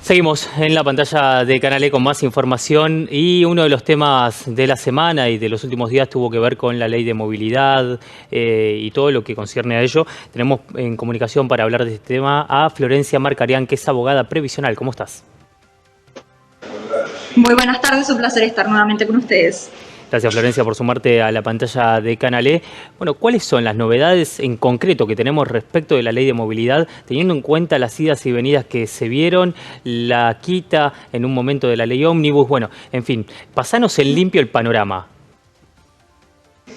Seguimos en la pantalla de Canal E con más información y uno de los temas de la semana y de los últimos días tuvo que ver con la ley de movilidad y todo lo que concierne a ello. Tenemos en comunicación para hablar de este tema a Florencia Marcarián, que es abogada previsional. ¿Cómo estás? Muy buenas tardes, un placer estar nuevamente con ustedes. Gracias, Florencia, por sumarte a la pantalla de Canal E. Bueno, ¿cuáles son las novedades en concreto que tenemos respecto de la ley de movilidad, teniendo en cuenta las idas y venidas que se vieron, la quita en un momento de la ley ómnibus? Bueno, en fin, pasanos en limpio el panorama.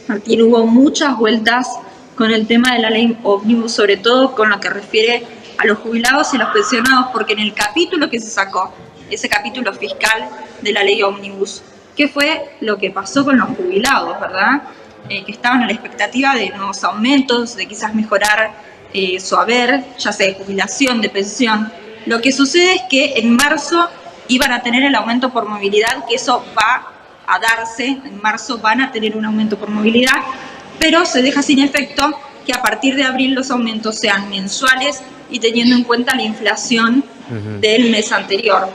Martín, hubo muchas vueltas con el tema de la ley ómnibus, sobre todo con lo que refiere a los jubilados y los pensionados, porque en el capítulo que se sacó, ese capítulo fiscal de la ley ómnibus, ¿qué fue lo que pasó con los jubilados, verdad? Que estaban a la expectativa de nuevos aumentos, de quizás mejorar su haber, ya sea de jubilación, de pensión. Lo que sucede es que en marzo iban a tener el aumento por movilidad, que eso va a darse, en marzo van a tener un aumento por movilidad, pero se deja sin efecto que a partir de abril los aumentos sean mensuales y teniendo en cuenta la inflación del mes anterior.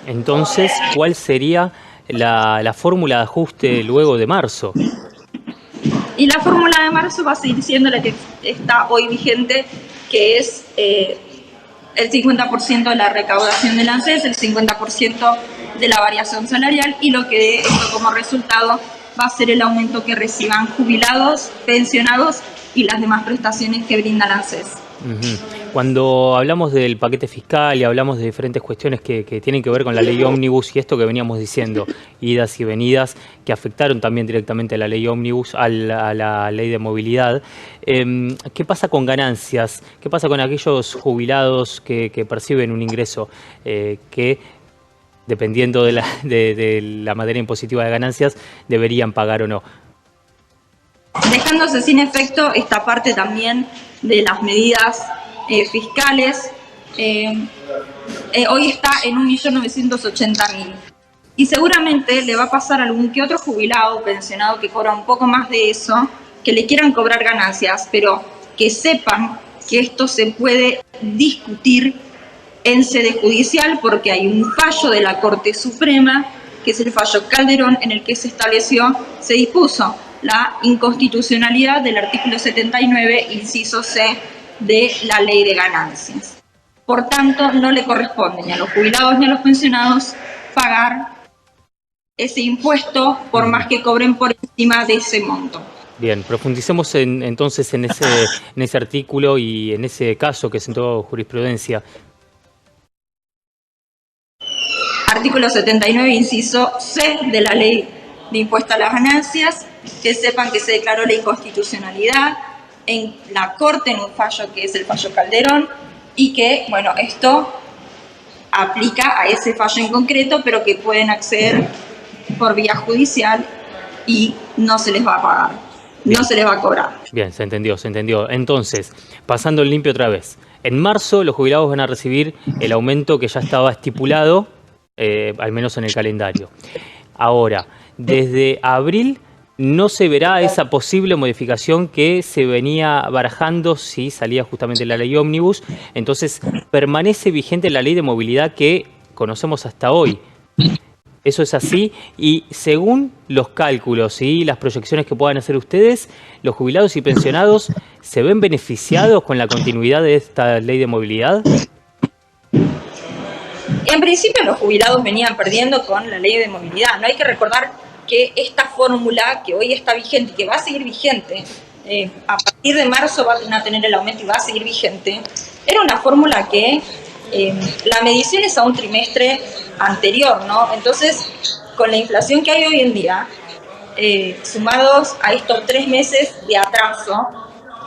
Entonces, ¿cuál sería la fórmula de ajuste luego de marzo? Y la fórmula de marzo va a seguir siendo la que está hoy vigente, que es el 50% de la recaudación del ANSES, el 50% de la variación salarial, y lo que dé esto como resultado va a ser el aumento que reciban jubilados, pensionados y las demás prestaciones que brinda el ANSES. Cuando hablamos del paquete fiscal y hablamos de diferentes cuestiones que tienen que ver con la ley ómnibus y esto que veníamos diciendo, idas y venidas que afectaron también directamente a la ley ómnibus, a la ley de movilidad, ¿qué pasa con ganancias? ¿Qué pasa con aquellos jubilados que perciben un ingreso que, dependiendo de la materia impositiva de ganancias, deberían pagar o no? Dejándose sin efecto esta parte también de las medidas fiscales, hoy está en 1.980.000. Y seguramente le va a pasar a algún que otro jubilado o pensionado que cobra un poco más de eso, que le quieran cobrar ganancias, pero que sepan que esto se puede discutir en sede judicial porque hay un fallo de la Corte Suprema, que es el fallo Calderón, en el que se dispuso la inconstitucionalidad del artículo 79, inciso C, de la ley de ganancias. Por tanto, no le corresponde ni a los jubilados ni a los pensionados pagar ese impuesto por más que cobren por encima de ese monto. Bien, profundicemos entonces en ese artículo y en ese caso que sentó jurisprudencia. Artículo 79, inciso C de la ley de impuesto a las ganancias, que sepan que se declaró la inconstitucionalidad en la Corte en un fallo que es el fallo Calderón y que, bueno, esto aplica a ese fallo en concreto, pero que pueden acceder por vía judicial y no se les va a pagar, no se les va a cobrar. Bien, se entendió, se entendió. Entonces, pasando el limpio otra vez. En marzo los jubilados van a recibir el aumento que ya estaba estipulado, al menos en el calendario. Ahora, desde abril no se verá esa posible modificación que se venía barajando si salía justamente la ley ómnibus. Entonces, permanece vigente la ley de movilidad que conocemos hasta hoy. Eso es así y según los cálculos y las proyecciones que puedan hacer ustedes, los jubilados y pensionados ¿se ven beneficiados con la continuidad de esta ley de movilidad? En principio los jubilados venían perdiendo con la ley de movilidad. No hay que recordar que esta fórmula que hoy está vigente y que va a seguir vigente, a partir de marzo van a tener el aumento y va a seguir vigente, era una fórmula que la medición es a un trimestre anterior, ¿no? Entonces, con la inflación que hay hoy en día, sumados a estos 3 meses de atraso,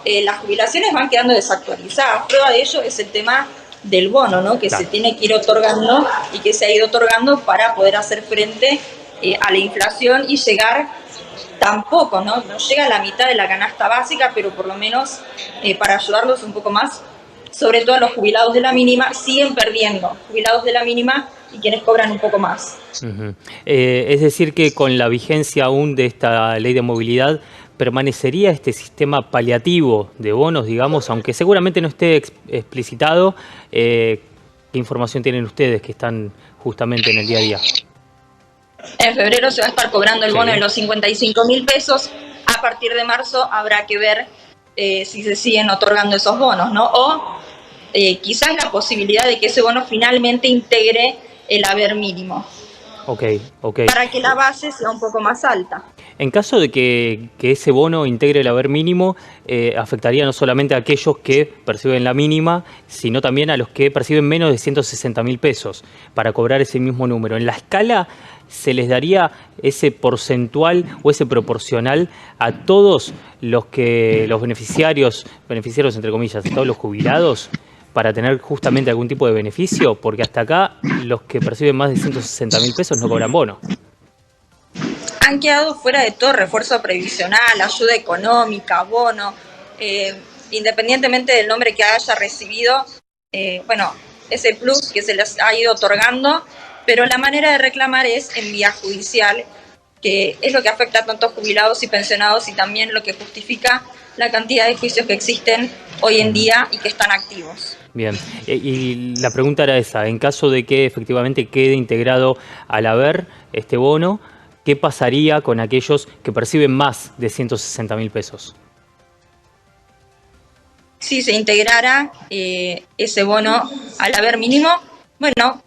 las jubilaciones van quedando desactualizadas. Prueba de ello es el tema del bono, ¿no? Que se tiene que ir otorgando y que se ha ido otorgando para poder hacer frente a la inflación y llegar tampoco, ¿no? No llega a la mitad de la canasta básica, pero por lo menos para ayudarlos un poco más, sobre todo a los jubilados de la mínima, siguen perdiendo, jubilados de la mínima y quienes cobran un poco más. Es decir que con la vigencia aún de esta ley de movilidad, ¿permanecería este sistema paliativo de bonos, digamos, aunque seguramente no esté explicitado, ¿Qué información tienen ustedes que están justamente en el día a día? En febrero se va a estar cobrando el bono Sí. de los 55.000 pesos. A partir de marzo habrá que ver si se siguen otorgando esos bonos, ¿no? O quizás la posibilidad de que ese bono finalmente integre el haber mínimo, Ok, ok. para que la base sea un poco más alta. En caso de que ese bono integre el haber mínimo, afectaría no solamente a aquellos que perciben la mínima, sino también a los que perciben menos de 160.000 pesos para cobrar ese mismo número. En la escala, ¿se les daría ese porcentual o ese proporcional a todos los beneficiarios entre comillas, a todos los jubilados, para tener justamente algún tipo de beneficio? Porque hasta acá los que perciben más de 160.000 pesos no cobran bono. Han quedado fuera de todo refuerzo previsional, ayuda económica, bono, independientemente del nombre que haya recibido, bueno, ese plus que se les ha ido otorgando, pero la manera de reclamar es en vía judicial, que es lo que afecta a tantos jubilados y pensionados y también lo que justifica la cantidad de juicios que existen hoy en día y que están activos. Bien, y la pregunta era esa, en caso de que efectivamente quede integrado al haber este bono, ¿qué pasaría con aquellos que perciben más de 160.000 pesos? Si se integrara ese bono al haber mínimo, bueno,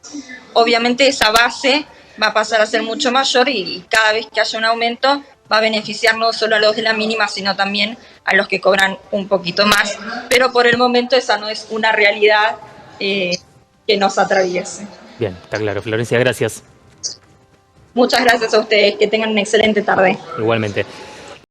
obviamente esa base va a pasar a ser mucho mayor y cada vez que haya un aumento va a beneficiar no solo a los de la mínima, sino también a los que cobran un poquito más. Pero por el momento esa no es una realidad que nos atraviese. Bien, está claro. Florencia, gracias. Muchas gracias a ustedes, que tengan una excelente tarde. Igualmente.